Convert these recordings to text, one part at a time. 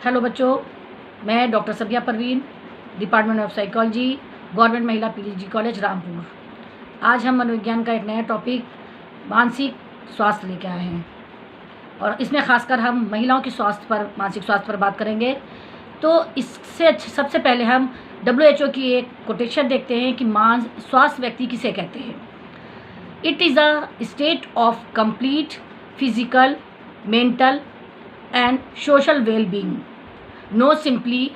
Hello बच्चों, मैं doctor Sabiya Parveen, department of psychology, government महिला पीजी कॉलेज रामपुर। आज हम मनोविज्ञान का एक नया टॉपिक मानसिक स्वास्थ्य लेके आए हैं और इसमें खासकर हम महिलाओं की मानसिक स्वास्थ्य पर बात करेंगे। तो इससे सबसे पहले हम WHO की एक कोटेशन देखते हैं कि स्वास्थ्य व्यक्ति किसे कहते हैं। It is a state of complete physical, mental and social well being, no simply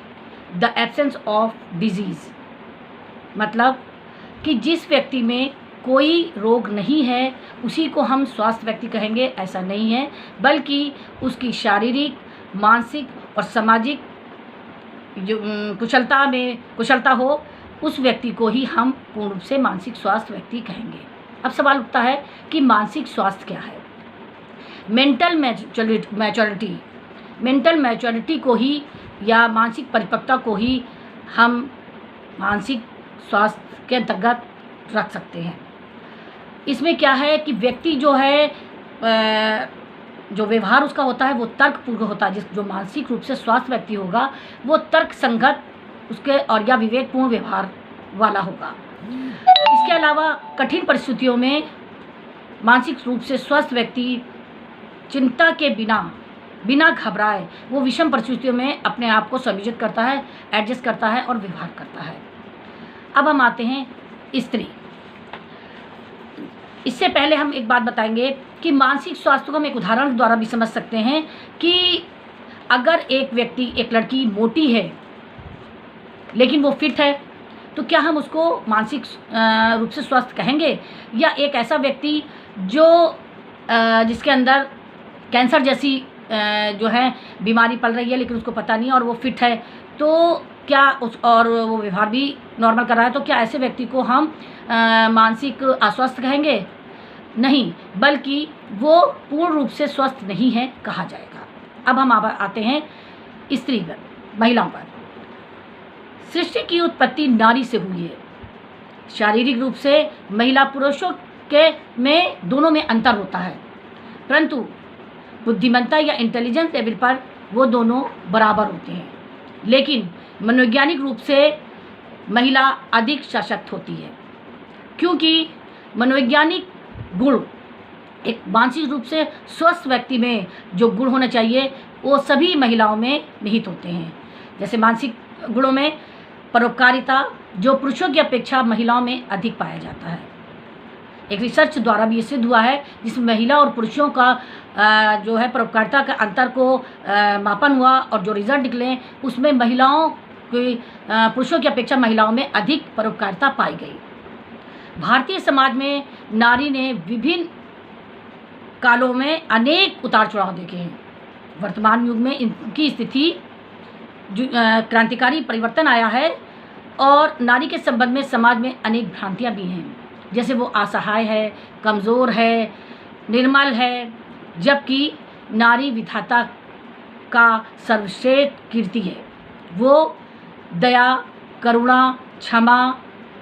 the absence of disease. मतलब कि जिस व्यक्ति में कोई रोग नहीं है उसी को हम स्वास्थ्य व्यक्ति कहेंगे, ऐसा नहीं है, बल्कि उसकी शारीरिक, मानसिक और सामाजिक जो कुशलता हो, उस व्यक्ति को ही हम पूर्ण रूप से मानसिक स्वास्थ्य व्यक्ति कहेंगे। अब सवाल उठता है कि मानसिक स्वास्थ्य क्या है। मेंटल मैच्योरिटी को ही या मानसिक परिपक्वता को ही हम मानसिक स्वास्थ्य के अंतर्गत रख सकते हैं। इसमें क्या है कि व्यक्ति जो है, जो व्यवहार उसका होता है वो तर्कपूर्ण होता है। जो मानसिक रूप से स्वास्थ्य व्यक्ति होगा वो तर्क संगत उसके और या विवेकपूर्ण व्यवहार वाला होगा। इसके अलावा कठिन परिस्थितियों में मानसिक रूप से स्वस्थ व्यक्ति चिंता के बिना घबराए वो विषम परिस्थितियों में अपने आप को समायोजित करता है, एडजस्ट करता है और व्यवहार करता है। अब हम आते हैं स्त्री। इससे पहले हम एक बात बताएंगे कि मानसिक स्वास्थ्य को हम एक उदाहरण द्वारा भी समझ सकते हैं कि अगर एक लड़की मोटी है लेकिन वो फिट है तो क्या हम उसको मानसिक रूप से स्वस्थ कहेंगे? या एक ऐसा व्यक्ति जो जिसके अंदर कैंसर जैसी जो है बीमारी पल रही है लेकिन उसको पता नहीं और वो फिट है, तो क्या और वो व्यवहार भी नॉर्मल कर रहा है, तो क्या ऐसे व्यक्ति को हम मानसिक अस्वस्थ कहेंगे? नहीं, बल्कि वो पूर्ण रूप से स्वस्थ नहीं है कहा जाएगा। अब हम आते हैं स्त्री पर, महिलाओं पर। सृष्टि की उत्पत्ति नारी से हुई है। शारीरिक रूप से महिला पुरुषों के में दोनों में अंतर होता है, परंतु बुद्धिमत्ता या इंटेलिजेंस लेवल पर वो दोनों बराबर होते हैं। लेकिन मनोवैज्ञानिक रूप से महिला अधिक सशक्त होती है, क्योंकि मनोवैज्ञानिक गुण एक मानसिक रूप से स्वस्थ व्यक्ति में जो गुण होने चाहिए वो सभी महिलाओं में निहित होते हैं। जैसे मानसिक गुणों में परोपकारिता, जो पुरुषों की अपेक्षा महिलाओं में अधिक पाया जाता है। एक रिसर्च द्वारा भी ये सिद्ध हुआ है जिसमें महिला और पुरुषों का जो है परोपकारिता का अंतर को मापन हुआ और जो रिजल्ट निकले उसमें महिलाओं की पुरुषों की अपेक्षा महिलाओं में अधिक परोपकारिता पाई गई। भारतीय समाज में नारी ने विभिन्न कालों में अनेक उतार चढ़ाव देखे हैं। वर्तमान युग में इनकी स्थिति क्रांतिकारी परिवर्तन आया है और नारी के संबंध में समाज में अनेक भ्रांतियाँ भी हैं। जैसे वो असहाय है, कमज़ोर है, निर्मल है, जबकि नारी विधाता का सर्वश्रेष्ठ कीर्ति है। वो दया, करुणा, क्षमा,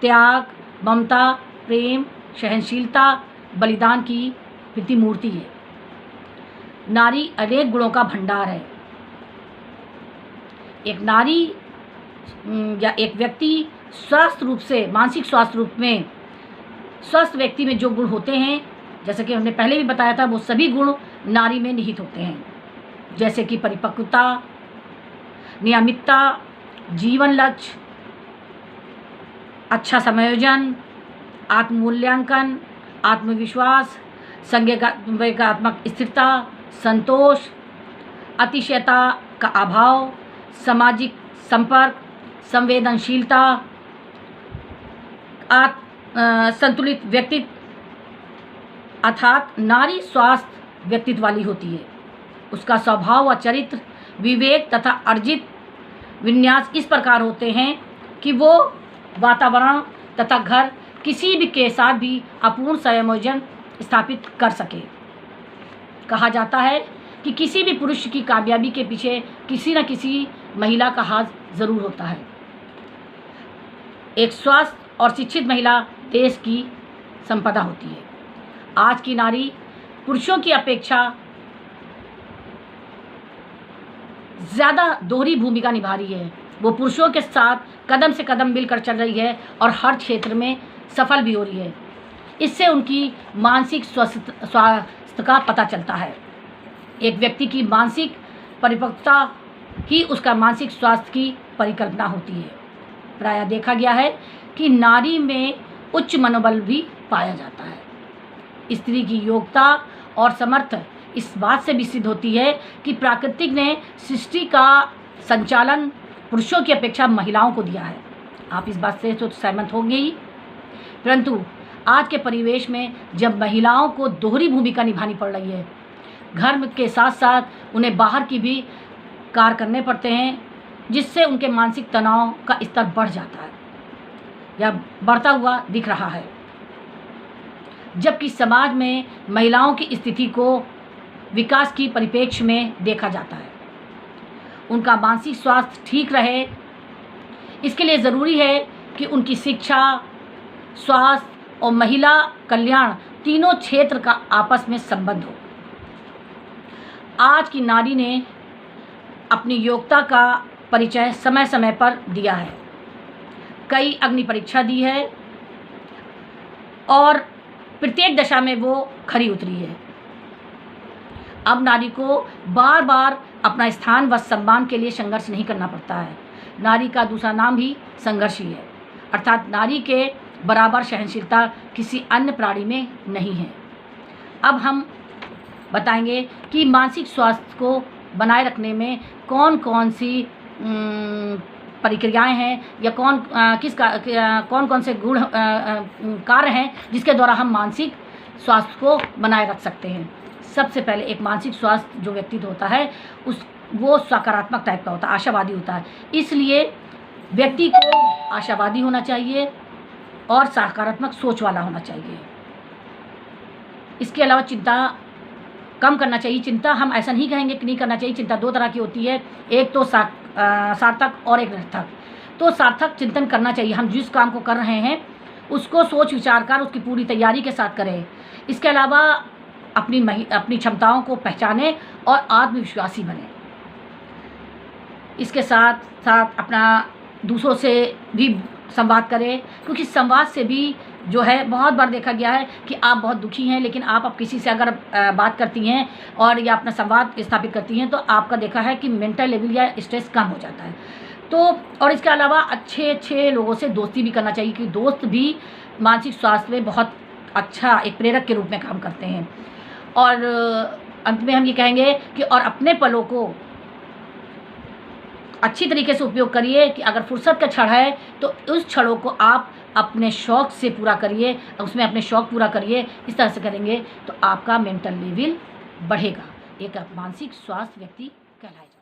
त्याग, ममता, प्रेम, सहनशीलता, बलिदान की प्रतिमूर्ति है। नारी अनेक गुणों का भंडार है। एक नारी या एक व्यक्ति स्वस्थ रूप से मानसिक स्वास्थ्य रूप में स्वस्थ व्यक्ति में जो गुण होते हैं, जैसे कि हमने पहले भी बताया था, वो सभी गुण नारी में निहित होते हैं। जैसे कि परिपक्वता, नियमितता, जीवन लक्ष्य, अच्छा समायोजन, आत्ममूल्यांकन, आत्मविश्वास, संवेगात्मक स्थिरता, संतोष, अतिशयता का अभाव, सामाजिक संपर्क, संवेदनशीलता, संतुलित व्यक्तित्व। अर्थात नारी स्वास्थ्य व्यक्तित्व वाली होती है। उसका स्वभाव व चरित्र, विवेक तथा अर्जित विन्यास इस प्रकार होते हैं कि वो वातावरण तथा घर किसी भी के साथ भी अपूर्ण संयोजन स्थापित कर सके। कहा जाता है कि किसी भी पुरुष की कामयाबी के पीछे किसी न किसी महिला का हाथ ज़रूर होता है। एक स्वस्थ और शिक्षित महिला देश की संपदा होती है। आज की नारी पुरुषों की अपेक्षा ज़्यादा दोहरी भूमिका निभा रही है। वो पुरुषों के साथ कदम से कदम मिलकर चल रही है और हर क्षेत्र में सफल भी हो रही है। इससे उनकी मानसिक स्वास्थ्य का पता चलता है। एक व्यक्ति की मानसिक परिपक्वता ही उसका मानसिक स्वास्थ्य की परिकल्पना होती है। प्रायः देखा गया है कि नारी में उच्च मनोबल भी पाया जाता है। स्त्री की योग्यता और समर्थ इस बात से भी सिद्ध होती है कि प्रकृति ने सृष्टि का संचालन पुरुषों की अपेक्षा महिलाओं को दिया है। आप इस बात से तो सहमत होंगे ही, परंतु आज के परिवेश में जब महिलाओं को दोहरी भूमिका निभानी पड़ रही है, घर के साथ साथ उन्हें बाहर की भी कार्य करने पड़ते हैं, जिससे उनके मानसिक तनाव का स्तर बढ़ जाता है या बढ़ता हुआ दिख रहा है। जबकि समाज में महिलाओं की स्थिति को विकास की परिप्रेक्ष्य में देखा जाता है। उनका मानसिक स्वास्थ्य ठीक रहे, इसके लिए ज़रूरी है कि उनकी शिक्षा, स्वास्थ्य और महिला कल्याण तीनों क्षेत्र का आपस में संबंध हो। आज की नारी ने अपनी योग्यता का परिचय समय समय पर दिया है। कई अग्नि परीक्षा दी है और प्रत्येक दशा में वो खरी उतरी है। अब नारी को बार बार अपना स्थान व सम्मान के लिए संघर्ष नहीं करना पड़ता है। नारी का दूसरा नाम भी संघर्ष ही है, अर्थात नारी के बराबर सहनशीलता किसी अन्य प्राणी में नहीं है। अब हम बताएंगे कि मानसिक स्वास्थ्य को बनाए रखने में कौन कौन सी प्रक्रियाएं हैं या कौन कौन से गुण कार्य हैं जिसके द्वारा हम मानसिक स्वास्थ्य को बनाए रख सकते हैं। सबसे पहले एक मानसिक स्वास्थ्य जो व्यक्तित्व होता है वो सकारात्मक टाइप का होता है, आशावादी होता है। इसलिए व्यक्ति को आशावादी होना चाहिए और सकारात्मक सोच वाला होना चाहिए। इसके अलावा चिंता कम करना चाहिए। चिंता हम ऐसा नहीं कहेंगे कि नहीं करना चाहिए। चिंता दो तरह की होती है, एक तो सार्थक और एक निरर्थक। तो सार्थक चिंतन करना चाहिए। हम जिस काम को कर रहे हैं उसको सोच विचार कर उसकी पूरी तैयारी के साथ करें। इसके अलावा अपनी क्षमताओं को पहचानें और आत्मविश्वासी बने। इसके साथ साथ अपना दूसरों से भी संवाद करें, क्योंकि संवाद से भी जो है बहुत बार देखा गया है कि आप बहुत दुखी हैं, लेकिन आप अब किसी से अगर बात करती हैं और या अपना संवाद स्थापित करती हैं तो आपका देखा है कि मेंटल लेवल या स्ट्रेस कम हो जाता है। तो और इसके अलावा अच्छे लोगों से दोस्ती भी करना चाहिए, कि दोस्त भी मानसिक स्वास्थ्य में बहुत अच्छा एक प्रेरक के रूप में काम करते हैं। और अंत में हम ये कहेंगे कि और अपने पलों को अच्छी तरीके से उपयोग करिए, कि अगर फुर्सत का क्षण है तो उस क्षणों को आप अपने शौक़ से पूरा करिए, उसमें अपने शौक़ पूरा करिए। इस तरह से करेंगे तो आपका मेंटल लेवल बढ़ेगा, एक मानसिक स्वास्थ्य व्यक्ति कहलाएगा।